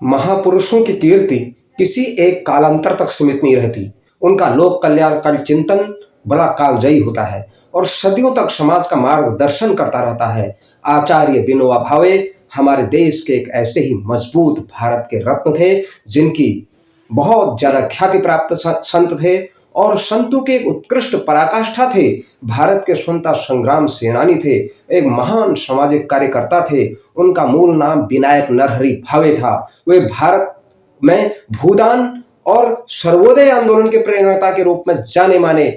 महापुरुषों की कीर्ति किसी एक कालांतर तक सीमित नहीं रहती। उनका लोक कल्याणकारी चिंतन बड़ा कालजयी होता है और सदियों तक समाज का मार्गदर्शन करता रहता है। आचार्य विनोबा भावे हमारे देश के एक ऐसे ही मजबूत भारत के रत्न थे, जिनकी बहुत ज्यादा ख्याति प्राप्त संत थे और संतों के एक उत्कृष्ट पराकाष्ठा थे। भारत के स्वतंत्रता संग्राम सेनानी थे, एक महान सामाजिक कार्यकर्ता थे। उनका मूल नाम विनायक नरहरि भावे था। वे भारत में भूदान और सर्वोदय आंदोलन के प्रेरणा के रूप में जाने माने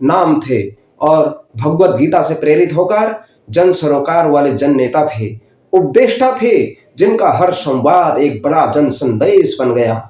नाम थे और भगवत गीता से प्रेरित होकर जन सरोकार वाले जन नेता थे, उपदेष्टा थे, जिनका हर संवाद एक बड़ा जन संदेश बन गया।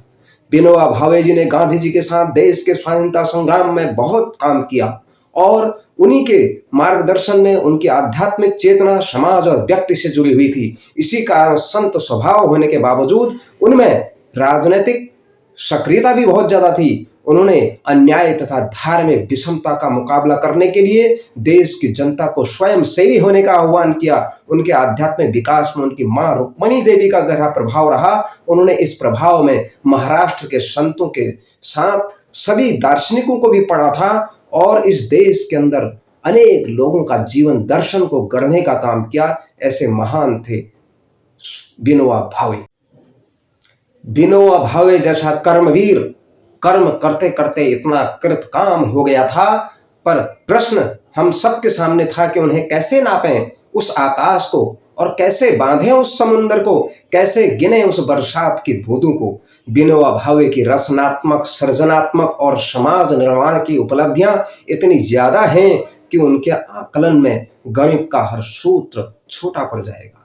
विनोबा भावे जी ने गांधी जी के साथ देश के स्वाधीनता संग्राम में बहुत काम किया और उन्हीं के मार्गदर्शन में उनकी आध्यात्मिक चेतना समाज और व्यक्ति से जुड़ी हुई थी। इसी कारण संत स्वभाव होने के बावजूद उनमें राजनीतिक सक्रियता भी बहुत ज्यादा थी। उन्होंने अन्याय तथा धार्मिक विषमता का मुकाबला करने के लिए देश की जनता को स्वयं सेवी होने का आह्वान किया। उनके आध्यात्मिक विकास में उनकी मां रुक्मणी देवी का गहरा प्रभाव रहा। उन्होंने इस प्रभाव में महाराष्ट्र के संतों के साथ सभी दार्शनिकों को भी पढ़ा था और इस देश के अंदर अनेक लोगों का जीवन दर्शन को गढ़ने का काम किया। ऐसे महान थे विनोबा भावे। विनोबा भावे जैसा कर्मवीर कर्म करते करते इतना कृतकाम हो गया था, पर प्रश्न हम सबके सामने था कि उन्हें कैसे नापें उस आकाश को और कैसे बांधें उस समुद्र को, कैसे गिने उस बरसात की बूंदों को। विनोबा भावे की रचनात्मक, सृजनात्मक और समाज निर्माण की उपलब्धियां इतनी ज्यादा हैं कि उनके आकलन में गणित का हर सूत्र छोटा पड़ जाएगा।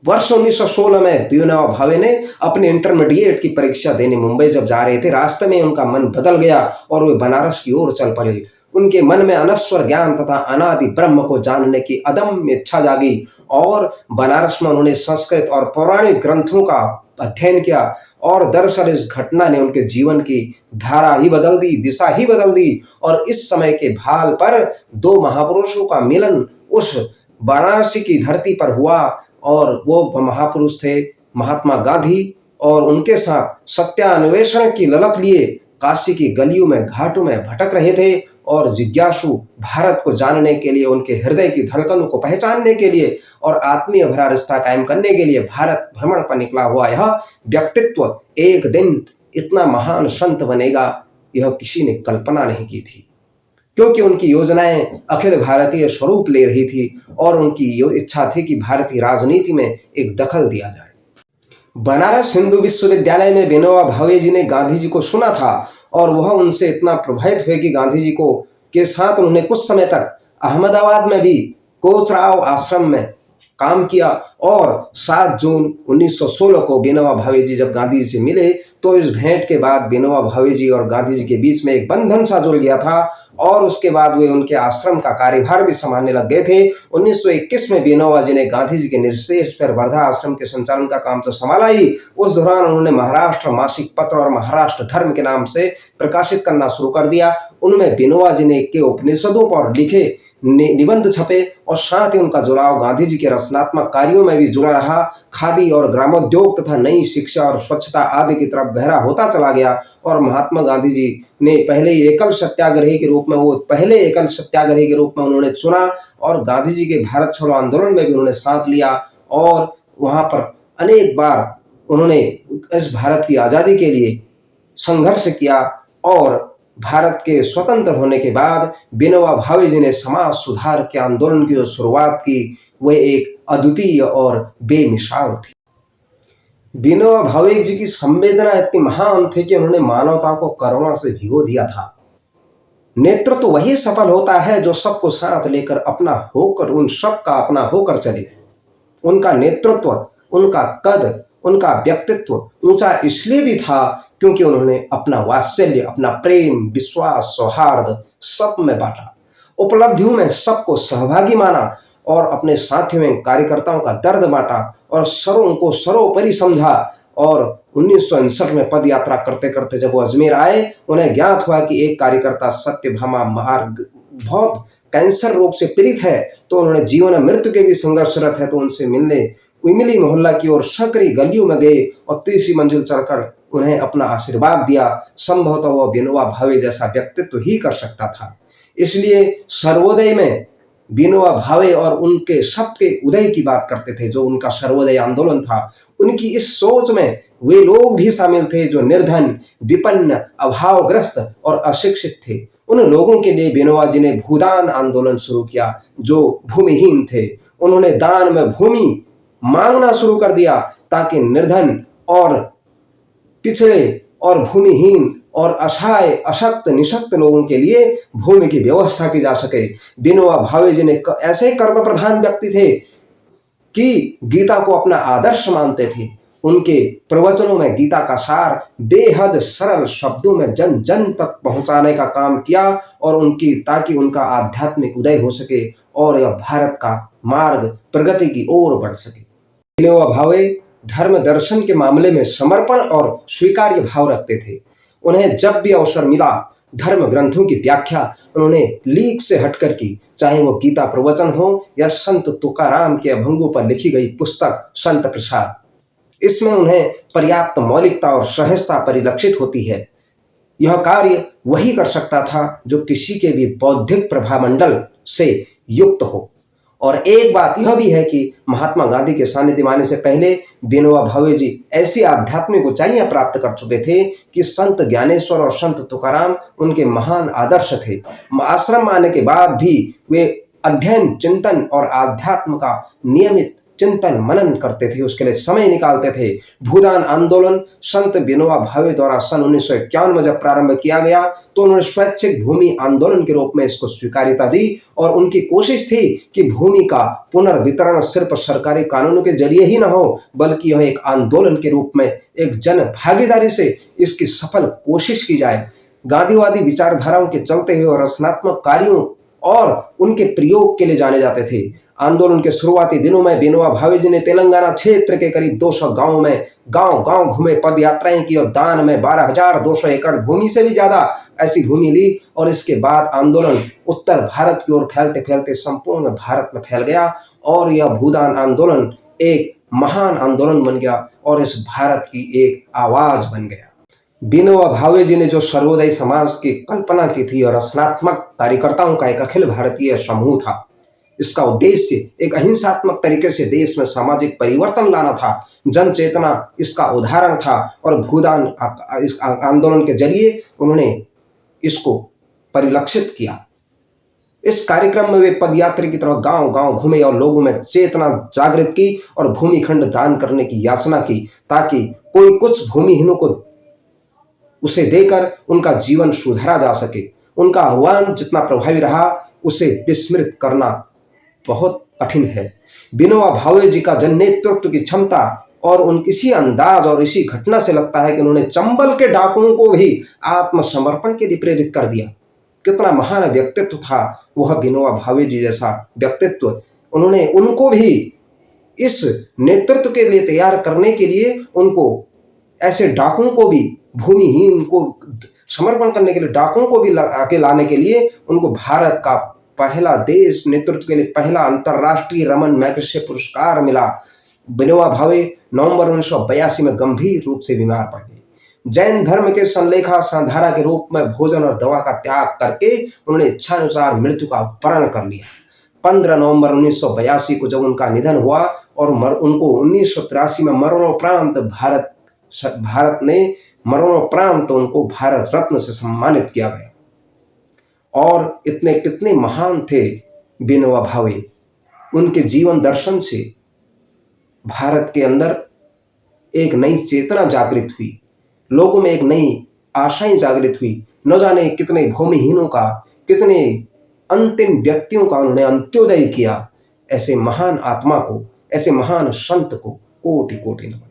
वर्ष 1916 में विनोबा भावे ने अपने इंटरमीडिएट की परीक्षा देने मुंबई जब जा रहे थे, रास्ते में उनका मन बदल गया और वे बनारस की ओर चल पड़े। उनके मन में अनश्वर ज्ञान तथा अनादि ब्रह्म को जानने की अदम्य इच्छा जागी और बनारस में उन्होंने संस्कृत और पौराणिक ग्रंथों का अध्ययन किया और दरअसल इस घटना ने उनके जीवन की धारा ही बदल दी, दिशा ही बदल दी। और इस समय के भाल पर दो महापुरुषों का मिलन उस वाराणसी की धरती पर हुआ और वो महापुरुष थे महात्मा गांधी और उनके साथ सत्यान्वेषण की ललक लिए काशी की गलियों में, घाटों में भटक रहे थे और जिज्ञासु भारत को जानने के लिए, उनके हृदय की धड़कनों को पहचानने के लिए और आत्मीय भरा रिश्ता कायम करने के लिए भारत भ्रमण पर निकला हुआ यह व्यक्तित्व एक दिन इतना महान संत बनेगा, यह किसी ने कल्पना नहीं की थी, क्योंकि उनकी योजनाएं अखिल भारतीय स्वरूप ले रही थी और उनकी इच्छा थी कि भारतीय राजनीति में एक दखल दिया जाए। बनारस हिंदू विश्वविद्यालय में विनोबा भावे जी ने गांधी जी को सुना था और वह उनसे इतना प्रभावित हुए कि गांधी जी को के साथ उन्होंने कुछ समय तक अहमदाबाद में भी कोचराव आश्रम में काम किया और 7 जून 1916 को विनोबा भावे जी जब गांधी जी से मिले तो इस भेंट के बाद विनोबा भावे जी और गांधी जी के बीच में एक बंधन सा जुड़ गया था और उसके बाद वे उनके आश्रम का कार्यभार भी संभालने लग गए थे। 1921 में विनोबा जी ने गांधी जी के निर्देश पर वर्धा आश्रम के संचालन का काम तो संभाला ही, उस दौरान उन्होंने महाराष्ट्र मासिक पत्र और महाराष्ट्र धर्म के नाम से प्रकाशित करना शुरू कर दिया। उनमें विनोबा जी ने के उपनिषदों पर लिखे निबंध छपे और साथ ही उनका जुड़ाव गांधी जी के रचनात्मक कार्यों में भी जुड़ा रहा। खादी और ग्रामोद्योग तथा नई शिक्षा और स्वच्छता आदि की तरफ गहरा होता चला गया और महात्मा गांधी जी ने पहले एकल सत्याग्रही के रूप में उन्होंने चुना और गांधी जी के भारत छोड़ो आंदोलन में भी उन्होंने साथ लिया और वहां पर अनेक बार उन्होंने इस भारत की आजादी के लिए संघर्ष किया और भारत के स्वतंत्र होने के बाद विनोबा भावे जी ने समाज सुधार के आंदोलन की जो शुरुआत की वह एक अद्वितीय और बेमिसाल थी। विनोबा भावे जी की संवेदना इतनी महान थी कि उन्होंने मानवता को करुणा से भिगो दिया था। नेतृत्व वही सफल होता है जो सबको साथ लेकर अपना होकर उन सब का अपना होकर चले। उनका नेतृत्व, उनका कद, उनका व्यक्तित्व ऊंचा इसलिए भी था क्योंकि उन्होंने अपना वात्सल्य, अपना प्रेम, विश्वास, सौहार्द सब में बांटा, उपलब्धियों में सबको सहभागी माना और अपने साथियों में कार्यकर्ताओं का दर्द बांटा और सरों को सरोपरि समझा। और 1959 में पद यात्रा करते करते जब वो अजमेर आए, उन्हें ज्ञात हुआ कि एक कार्यकर्ता सत्यभामा मार्ग बहुत कैंसर रोग से पीड़ित है, तो उन्होंने जीवन मृत्यु के भी संघर्षरत है, तो उनसे मिलने इमली मोहल्ला की ओर सकरी गलियों में गए और तीसरी मंजिल चढ़कर उन्हें अपना आशीर्वाद दिया। संभवतः वह विनोबा भावे जैसा व्यक्तित्व ही कर सकता था। इसलिए सर्वोदय में विनोबा भावे और उनके सबके उदय की बात करते थे। जो उनका सर्वोदय आंदोलन था, उनकी इस सोच में वे लोग भी शामिल थे जो निर्धन, विपन्न, अभावग्रस्त और अशिक्षित थे। उन लोगों के लिए विनोबा जी ने भूदान आंदोलन शुरू किया। जो भूमिहीन थे, उन्होंने दान में भूमि मांगना शुरू कर दिया ताकि निर्धन और पिछड़े और भूमिहीन और असहाय, अशक्त, निशक्त लोगों के लिए भूमि की व्यवस्था की जा सके। विनोबा भावे जी ने ऐसे कर्म प्रधान व्यक्ति थे कि गीता को अपना आदर्श मानते थे। उनके प्रवचनों में गीता का सार बेहद सरल शब्दों में जन जन तक पहुंचाने का काम किया और ताकि उनका आध्यात्मिक उदय हो सके और यह भारत का मार्ग प्रगति की ओर बढ़ सके। विनोबा भावे धर्म दर्शन के मामले में समर्पण और स्वीकार्य भाव रखते थे। उन्हें जब भी अवसर मिला धर्म ग्रंथों की व्याख्या उन्होंने लीक से हटकर की, चाहे वो गीता प्रवचन हो या संत तुकाराम के अभंगों पर लिखी गई पुस्तक संत प्रसाद। इसमें उन्हें पर्याप्त मौलिकता और सहजता परिलक्षित होती है। यह कार्य वही कर सकता था जो किसी के भी बौद्धिक प्रभामंडल से युक्त हो। और एक बात यह भी है कि महात्मा गांधी के सानिध्य आने से पहले विनोबा भावे जी ऐसी आध्यात्मिक ऊंचाइयां प्राप्त कर चुके थे कि संत ज्ञानेश्वर और संत तुकाराम उनके महान आदर्श थे। आश्रम आने के बाद भी वे अध्ययन, चिंतन और आध्यात्म का नियमित चिंतन मनन करते थे, उसके लिए समय निकालते थे। भूदान आंदोलन संत विनोबा भावे द्वारा सन 1951 में जब प्रारंभ किया गया तो उन्होंने स्वैच्छिक भूमि आंदोलन के रूप में इसको स्वीकार्यता दी और उनकी कोशिश थी कि भूमि का पुनर्वितरण सिर्फ सरकारी कानूनों के जरिए ही न हो, बल्कि यह एक आंदोलन के रूप में एक जन भागीदारी से इसकी सफल कोशिश की जाए। गांधीवादी विचारधाराओं के चलते हुए और रचनात्मक कार्यों और उनके प्रयोग के लिए जाने जाते थे। आंदोलन के शुरुआती दिनों में विनोबा भावे जी ने तेलंगाना क्षेत्र के करीब 200 गांवों में गांव घूमे, पद यात्राएं की और दान में 12,200 एकड़ भूमि से भी ज्यादा ऐसी भूमि ली। और इसके बाद आंदोलन उत्तर भारत की ओर फैलते फैलते संपूर्ण भारत में फैल गया और यह भूदान आंदोलन एक महान आंदोलन बन गया और इस भारत की एक आवाज बन गया। विनोबा भावे जी ने जो सर्वोदय समाज की कल्पना की थी और रचनात्मक कार्यकर्ताओं का एक अखिल भारतीय समूह था। इसका उद्देश्य एक अहिंसात्मक तरीके से देश में सामाजिक परिवर्तन लाना था। जन चेतना इसका उदाहरण था और भूदान इस आंदोलन के जरिए उन्होंने इसको परिलक्षित किया। इस कार्यक्रम में वे पदयात्री की तरह गांव घूमे और लोगों में चेतना जागृत की और भूमिखंड दान करने की याचना की ताकि कोई कुछ भूमिहीनों को उसे देकर उनका जीवन सुधारा जा सके। उनका आह्वान जितना प्रभावी रहा उसे विस्मृत करना बहुत कठिन है। विनोबा भावे जी का जन नेतृत्व की क्षमता और इसी अंदाज और इसी घटना से लगता है कि उन्होंने चंबल के डाकुओं को भी आत्मसमर्पण के लिए प्रेरित कर दिया। कितना महान व्यक्तित्व था वह विनोबा भावे जी जैसा व्यक्तित्व। उन्होंने उनको भी इस नेतृत्व के लिए तैयार करने के लिए उनको ऐसे डाकुओं को भी भूमिहीन को समर्पण करने के लिए डाकुओं को भी आके लाने के लिए उनको भारत का पहला देश नेतृत्व के लिए पहला अंतरराष्ट्रीय रमन मैग्सेसे पुरस्कार मिला। विनोबा भावे नवंबर 1982 में गंभीर रूप से बीमार पड़ गए। जैन धर्म के संलेखा संधारा के रूप में भोजन और दवा का त्याग करके उन्होंने इच्छानुसार मृत्यु का वरण कर लिया। 15 नवंबर 1982 को जब उनका निधन हुआ और उनको 1983 में मरणोपरांत भारत ने मरणोपरांत उनको भारत रत्न से सम्मानित किया गया। और कितने महान थे विनोबा भावे। उनके जीवन दर्शन से भारत के अंदर एक नई चेतना जागृत हुई, लोगों में एक नई आशाएं जागृत हुई। न जाने कितने भूमिहीनों का, कितने अंतिम व्यक्तियों का उन्होंने अंत्योदय किया। ऐसे महान आत्मा को, ऐसे महान संत को कोटि कोटि नमन।